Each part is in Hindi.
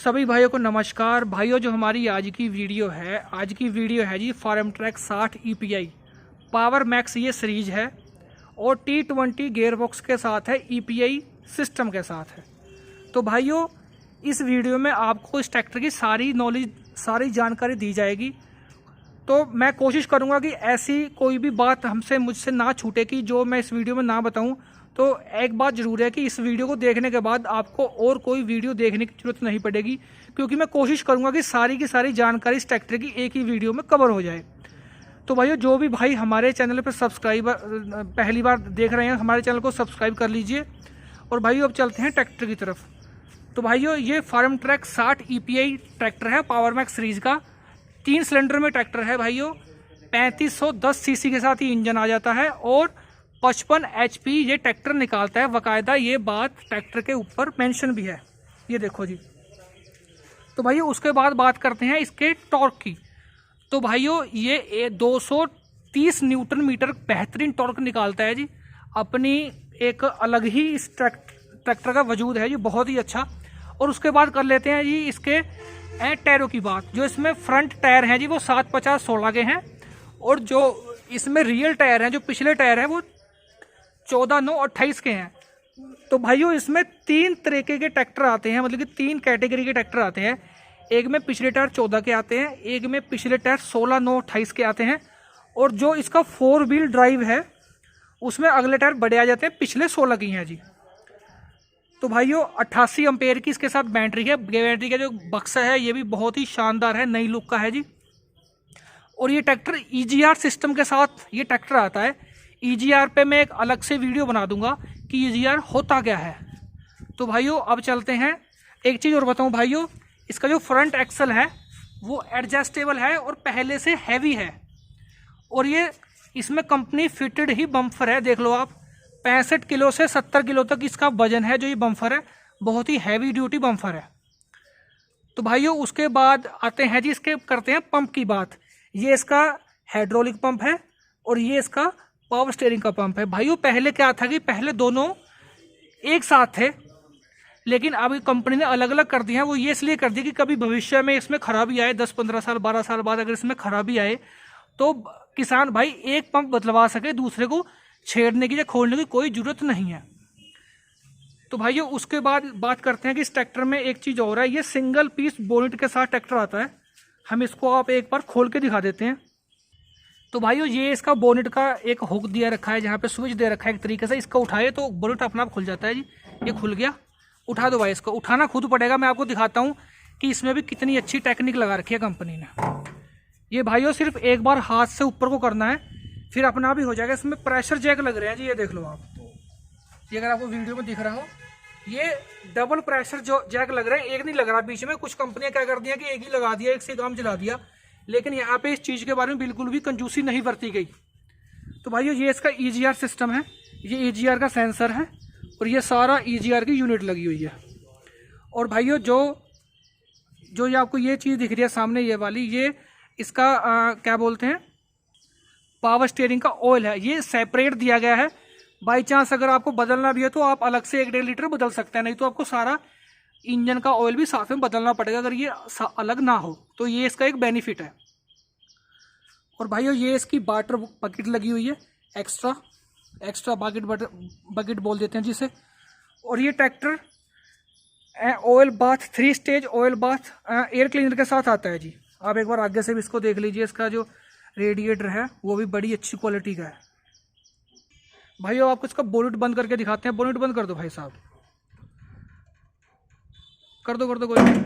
सभी भाइयों को नमस्कार। भाइयों, जो हमारी आज की वीडियो है जी Farmtrac 60 EPI power max ये सीरीज है और T20 गेयर बॉक्स के साथ है, EPI सिस्टम के साथ है। तो भाइयों, इस वीडियो में आपको इस ट्रैक्टर की सारी जानकारी दी जाएगी। तो मैं कोशिश करूंगा कि ऐसी कोई भी बात मुझसे ना छूटे कि जो मैं इस वीडियो में ना बताऊं। तो एक बात ज़रूर है कि इस वीडियो को देखने के बाद आपको और कोई वीडियो देखने की जरूरत नहीं पड़ेगी, क्योंकि मैं कोशिश करूंगा कि सारी की सारी जानकारी इस ट्रैक्टर की एक ही वीडियो में कवर हो जाए। तो भाइयों, जो भी भाई हमारे चैनल पर पहली बार देख रहे हैं, हमारे चैनल को सब्सक्राइब कर लीजिए। और भाइयों, अब चलते हैं ट्रैक्टर की तरफ। तो भाइयों, ये फार्म ट्रैक 60 EPI ट्रैक्टर है, पावर मैक्स सीरीज का 3 सिलेंडर में ट्रैक्टर है। भाइयों, 3510 सीसी के साथ ही इंजन आ जाता है और 55 HP ये ट्रैक्टर निकालता है। बाकायदा ये बात ट्रैक्टर के ऊपर मेंशन भी है, ये देखो जी। तो भाइयों, उसके बाद बात करते हैं इसके टॉर्क की। तो भाइयों, ये 230 न्यूटन मीटर बेहतरीन टॉर्क निकालता है जी। अपनी एक अलग ही इस ट्रैक्टर का वजूद है जी, बहुत ही अच्छा। और उसके बाद कर लेते हैं जी इसके टायरों की बात। जो इसमें फ्रंट टायर हैं जी वो 750/16 के हैं, और जो इसमें रियल टायर हैं, जो पिछले टायर हैं, वो 14/9/28 के हैं। तो भाइयों, इसमें 3 तरीके के ट्रैक्टर आते हैं, मतलब कि 3 कैटेगरी के ट्रैक्टर आते हैं। एक में पिछले टायर 14 के आते हैं, एक में पिछले टायर 16/9/28 के आते हैं, और जो इसका 4 व्हील ड्राइव है उसमें अगले टायर बड़े आ जाते हैं, पिछले 16 की हैं जी। तो भाइयों, 88 एम्पेयर की इसके साथ बैटरी है। बैटरी का जो बक्सा है ये भी बहुत ही शानदार है, नई लुक का है जी। और ये ट्रैक्टर EGR सिस्टम के साथ ये ट्रैक्टर आता है। EGR पे मैं एक अलग से वीडियो बना दूंगा कि EGR होता क्या है। तो भाइयों, अब चलते हैं। एक चीज़ और बताऊं भाइयों, इसका जो फ्रंट एक्सल है वो एडजस्टेबल है और पहले से हैवी है। और ये इसमें कंपनी फिटेड ही बम्फर है, देख लो आप। 65 किलो से 70 किलो तक इसका वजन है। जो ये बम्फर है बहुत ही हैवी ड्यूटी बम्फर है। तो भाइयों, उसके बाद आते हैं जी इसके, करते हैं पंप की बात। ये इसका हाइड्रोलिक पंप है और ये इसका पावर स्टीयरिंग का पंप है। भाइयों, पहले क्या था कि पहले दोनों एक साथ थे, लेकिन अब कंपनी ने अलग अलग कर दिए हैं। वो ये इसलिए कर दिया कि कभी भविष्य में इसमें खराबी आए, 10-15 साल 12 साल बाद अगर इसमें खराबी आए तो किसान भाई एक पंप बदलवा सके, दूसरे को छेड़ने की या खोलने की कोई जरूरत नहीं है। तो भाइयों, उसके बाद बात करते हैं कि इस ट्रैक्टर में एक चीज़ और है। ये सिंगल पीस बोनेट के साथ ट्रैक्टर आता है। हम इसको आप एक बार खोल के दिखा देते हैं। तो भाइयों, ये इसका बोनेट का एक हुक दिया रखा है, जहाँ पे स्विच दे रखा है एक तरीके से। इसको उठाए तो बोनेट अपना आप खुल जाता है जी। ये खुल गया, उठा दो भाई। इसको उठाना खुद पड़ेगा। मैं आपको दिखाता हूँ कि इसमें भी कितनी अच्छी टेक्निक लगा रखी है कंपनी ने। ये भाइयों, सिर्फ एक बार हाथ से ऊपर को करना है, फिर अपना भी हो जाएगा। इसमें प्रेशर जैक लग रहे हैं जी, ये देख लो आप। ये अगर आपको वीडियो में दिख रहा हो, ये डबल प्रेशर जो जैक लग रहे हैं, एक नहीं लग रहा बीच में। कुछ कंपनियां क्या कर दिया कि एक ही लगा दिया, एक से काम चला दिया, लेकिन यहाँ पे इस चीज़ के बारे में बिल्कुल भी कंजूसी नहीं बरती गई। तो भाइयों, ये इसका EGR सिस्टम है, ये EGR का सेंसर है, और ये सारा EGR की यूनिट लगी हुई है। और भाइयों, जो ये आपको ये चीज़ दिख रही है सामने, ये वाली, ये इसका क्या बोलते हैं, पावर स्टीयरिंग का ऑयल है। ये सेपरेट दिया गया है। बाई चांस अगर आपको बदलना भी है तो आप अलग से 1-1.5 लीटर बदल सकते हैं, नहीं तो आपको सारा इंजन का ऑयल भी साथ में बदलना पड़ेगा अगर ये अलग ना हो। तो ये इसका एक बेनिफिट है। और भाइयों, ये इसकी वाटर बकेट लगी हुई है, एक्स्ट्रा बकेट बोल देते हैं जिसे। और ये tractor oil bath 3 stage oil bath air cleaner के साथ आता है जी। आप एक बार आगे से भी इसको देख लीजिए। इसका जो रेडिएटर है वो भी बड़ी अच्छी क्वालिटी का है। भाइयों, आपको इसका बोनेट बंद करके दिखाते हैं। बोनेट बंद कर दो भाई साहब, कर दो कोई नहीं।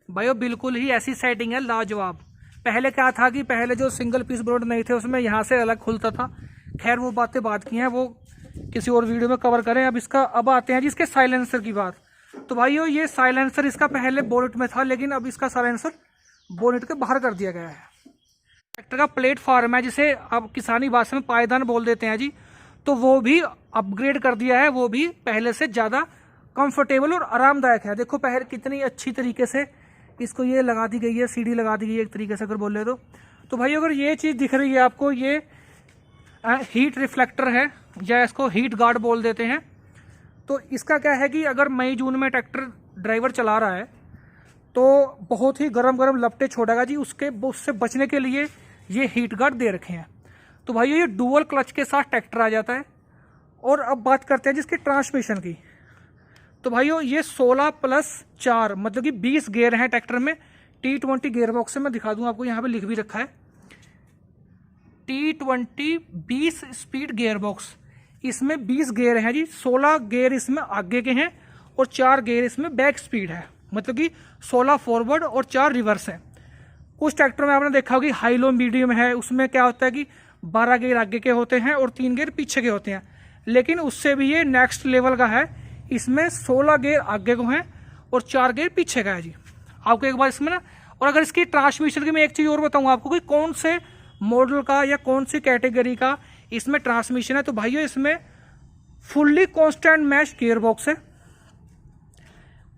भाइयों, बिल्कुल ही ऐसी सेटिंग है लाजवाब। पहले क्या था कि पहले जो सिंगल पीस बोनेट नहीं थे, उसमें यहाँ से अलग खुलता था। खैर, वो बातें बात की हैं, वो किसी और वीडियो में कवर करें। अब आते हैं जी इसके साइलेंसर की बात। तो भाइयों, ये साइलेंसर इसका पहले बोनेट में था, लेकिन अब इसका साइलेंसर बोनेट के बाहर कर दिया गया है। ट्रैक्टर का प्लेटफॉर्म है, जिसे आप किसानी भाषा में पायदान बोल देते हैं जी, तो वो भी अपग्रेड कर दिया है। वो भी पहले से ज़्यादा कंफर्टेबल और आरामदायक है। देखो पहले कितनी अच्छी तरीके से इसको ये लगा दी गई है, सीढ़ी लगा दी गई है एक तरीके से अगर बोले तो भाई, अगर ये चीज़ दिख रही है आपको, ये हीट रिफ्लेक्टर है, या इसको हीट गार्ड बोल देते हैं। तो इसका क्या है कि अगर मई जून में ट्रैक्टर ड्राइवर चला रहा है तो बहुत ही गरम गरम लपटे छोड़ेगा जी। उससे बचने के लिए ये हीट गार्ड दे रखे हैं। तो भाई ये डुअल क्लच के साथ ट्रैक्टर आ जाता है। और अब बात करते हैं जिसकी ट्रांसमिशन की। तो भाइयों ये 16+4 मतलब कि 20 गियर हैं ट्रैक्टर में। T20 गियर बॉक्स से मैं दिखा दूं आपको, यहाँ पे लिख भी रखा है T20 20 स्पीड गियर बॉक्स। इसमें 20 गियर हैं जी। 16 गियर इसमें आगे के हैं और 4 गियर इसमें बैक स्पीड है, मतलब कि 16 फॉरवर्ड और 4 रिवर्स है। कुछ ट्रैक्टर में आपने देखा होगा कि हाई लो मीडियम है, उसमें क्या होता है कि 12 गियर आगे के होते हैं और 3 गियर पीछे के होते हैं। लेकिन उससे भी ये नेक्स्ट लेवल का है। इसमें 16 गियर आगे को हैं और 4 गियर पीछे का है जी। आपको एक बार इसमें ना, और अगर इसकी ट्रांसमिशन की मैं एक चीज़ और बताऊँ आपको कि कौन से मॉडल का या कौन सी कैटेगरी का इसमें ट्रांसमिशन है। तो भाइयों इसमें fully constant mesh gear box है।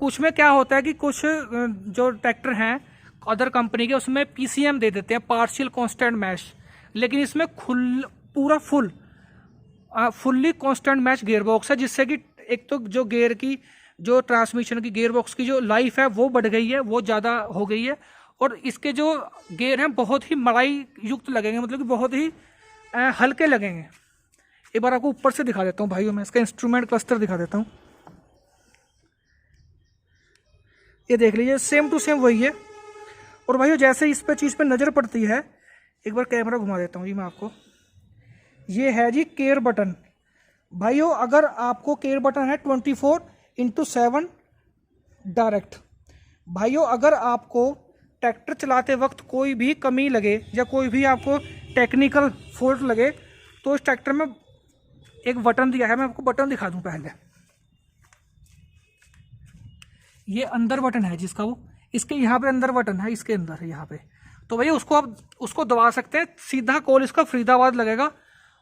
कुछ में क्या होता है कि कुछ जो ट्रैक्टर हैं अदर कंपनी के, उसमें PCM दे देते हैं, पार्शियल कांस्टेंट मैश। लेकिन इसमें पूरा fully constant mesh gear box है, जिससे कि एक तो जो गियर की जो ट्रांसमिशन की गियर बॉक्स की जो लाइफ है वो बढ़ गई है, वो ज़्यादा हो गई है। और इसके जो गियर हैं बहुत ही मड़ाई युक्त लगेंगे, मतलब कि बहुत ही हल्के लगेंगे। एक बार आपको ऊपर से दिखा देता हूँ भाइयों, मैं इसका इंस्ट्रूमेंट क्लस्टर दिखा देता हूँ। ये देख लीजिए सेम टू सेम वही है। और भाइयों जैसे इस पे चीज़ पे नज़र पड़ती है, एक बार कैमरा घुमा देता हूँ जी मैं आपको। ये है जी केयर बटन। भाइयों अगर आपको केयर बटन है 24/7 डायरेक्ट। भाइयों अगर आपको ट्रैक्टर चलाते वक्त कोई भी कमी लगे या कोई भी आपको टेक्निकल फॉल्ट लगे, तो इस ट्रैक्टर में एक बटन दिया है। मैं आपको बटन दिखा दूं पहले। ये अंदर बटन है जिसका, वो इसके यहाँ पे अंदर बटन है, इसके अंदर यहाँ पे। तो भैया उसको आप उसको दबा सकते हैं, सीधा कॉल इसका फरीदाबाद लगेगा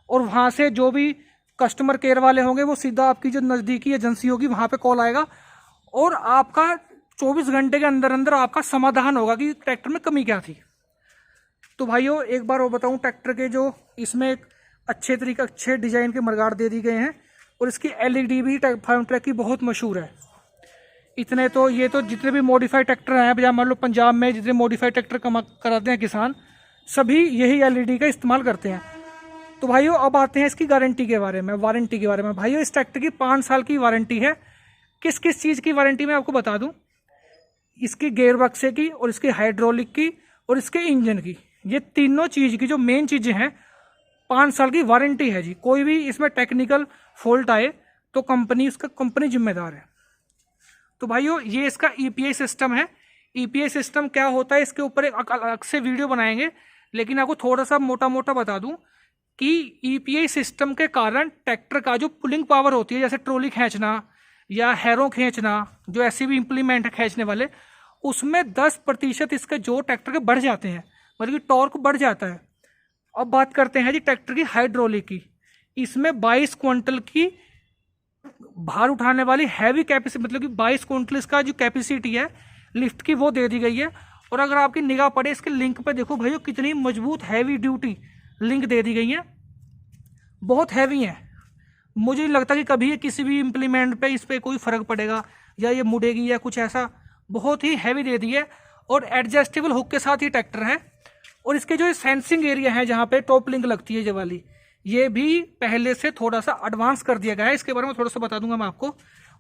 और वहाँ से जो भी कस्टमर केयर वाले होंगे वो सीधा आपकी जो नज़दीकी एजेंसी होगी वहाँ पे कॉल आएगा और आपका 24 घंटे के अंदर अंदर आपका समाधान होगा कि ट्रैक्टर में कमी क्या थी। तो भाइयों एक बार वो बताऊँ, ट्रैक्टर के जो इसमें अच्छे डिज़ाइन के मडगार्ड दे दी गए हैं और इसकी LED भी फार्म ट्रैक की बहुत मशहूर है। इतने तो ये तो जितने भी मॉडिफाइड ट्रैक्टर हैं, या मान लो पंजाब में जितने मॉडिफाइड ट्रैक्टर कराते हैं किसान, सभी यही LED का इस्तेमाल करते हैं। तो भाइयों अब आते हैं इसकी गारंटी के बारे में, वारंटी के बारे में। भाइयों इस ट्रैक्टर की 5 साल की वारंटी है। किस किस चीज़ की वारंटी मैं आपको बता दूं, इसकी गियर बक्से की और इसकी हाइड्रोलिक की और इसके इंजन की, ये तीनों चीज़ की जो मेन चीज़ें हैं 5 साल की वारंटी है जी। कोई भी इसमें टेक्निकल फॉल्ट आए तो कंपनी जिम्मेदार है। तो भाइयों ये इसका EPI सिस्टम है। EPI सिस्टम क्या होता है इसके ऊपर एक अलग से वीडियो बनाएंगे, लेकिन आपको थोड़ा सा मोटा मोटा बता दूं कि EPI सिस्टम के कारण ट्रैक्टर का जो पुलिंग पावर होती है, जैसे ट्रॉली खींचना या हैरो खींचना, जो ऐसे भी इम्प्लीमेंट है खींचने वाले, उसमें 10% इसके जो ट्रैक्टर के बढ़ जाते हैं, मतलब कि टॉर्क बढ़ जाता है। अब बात करते हैं जी ट्रैक्टर की हाइड्रोलिक की। इसमें 22 क्विंटल की भार उठाने वाली हैवी कैपेसिटी, मतलब कि 22 क्विंटल इसका जो कैपेसिटी है लिफ्ट की वो दे दी गई है। और अगर आपकी निगाह पड़े इसके लिंक पे देखो भाइयों कितनी मजबूत हैवी ड्यूटी लिंक दे दी गई है, बहुत हैवी है। मुझे नहीं लगता कि कभी ये किसी भी इम्प्लीमेंट पे इस पर कोई फ़र्क पड़ेगा या ये मुड़ेगी या कुछ ऐसा, बहुत ही हैवी दे दी है। और एडजस्टेबल हुक के साथ ही ट्रैक्टर है। और इसके जो सेंसिंग एरिया है जहाँ पे टॉप लिंक लगती है ये वाली, ये भी पहले से थोड़ा सा एडवांस कर दिया गया है। इसके बारे में थोड़ा सा बता दूंगा मैं आपको।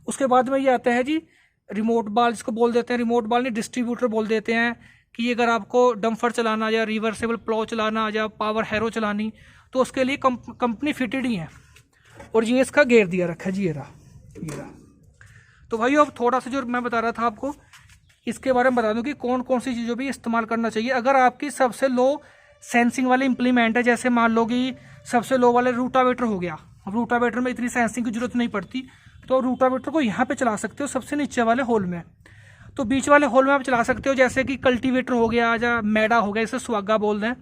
उसके बाद में ये आता है जी रिमोट बाल, जिसको बोल देते हैं, रिमोट बाल नहीं डिस्ट्रीब्यूटर बोल देते हैं, कि अगर आपको डम्फर चलाना या रिवर्सेबल प्लो चलाना या पावर हैरो चलानी तो उसके लिए कंपनी फिटेड ही है। और ये इसका गेयर दिया रखा है जी, ये रहा। तो भाई अब थोड़ा सा जो मैं बता रहा था आपको इसके बारे में बता दूं कि कौन कौन सी चीज़ों भी इस्तेमाल करना चाहिए। अगर आपकी सबसे लो सेंसिंग वाले इम्प्लीमेंट है, जैसे मान लो कि सबसे लो वाले रूटावेटर हो गया, रूटावेटर में इतनी सेंसिंग की जरूरत नहीं पड़ती, तो रूटावेटर को यहाँ पे चला सकते हो सबसे नीचे वाले होल में। तो बीच वाले होल में आप चला सकते हो, जैसे कि कल्टीवेटर हो गया या मैडा हो गया, इसे सुहागा बोल दें,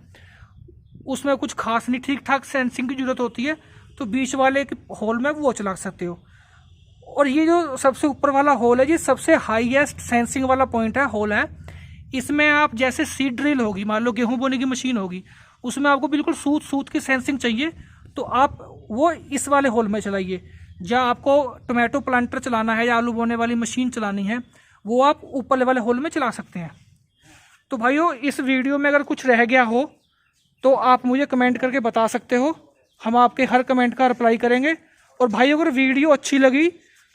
उसमें कुछ खास नहीं, ठीक ठाक सेंसिंग की जरूरत होती है, तो बीच वाले होल में वो चला सकते हो। और ये जो सबसे ऊपर वाला होल है, ये सबसे हाईएस्ट सेंसिंग वाला पॉइंट है, होल है। इसमें आप जैसे सीड ड्रिल होगी, मान लो गेहूं बोने की मशीन होगी, उसमें आपको बिल्कुल सूत की सेंसिंग चाहिए, तो आप वो इस वाले होल में चलाइए। या आपको टोमेटो प्लांटर चलाना है या आलू बोने वाली मशीन चलानी है, वो आप ऊपर वाले होल में चला सकते हैं। तो भाइयों इस वीडियो में अगर कुछ रह गया हो तो आप मुझे कमेंट करके बता सकते हो, हम आपके हर कमेंट का रिप्लाई करेंगे। और भाई अगर वीडियो अच्छी लगी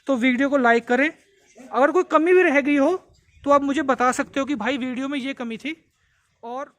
तो वीडियो को लाइक करें। अगर कोई कमी भी रह गई हो तो आप मुझे बता सकते हो कि भाई वीडियो में ये कमी थी। और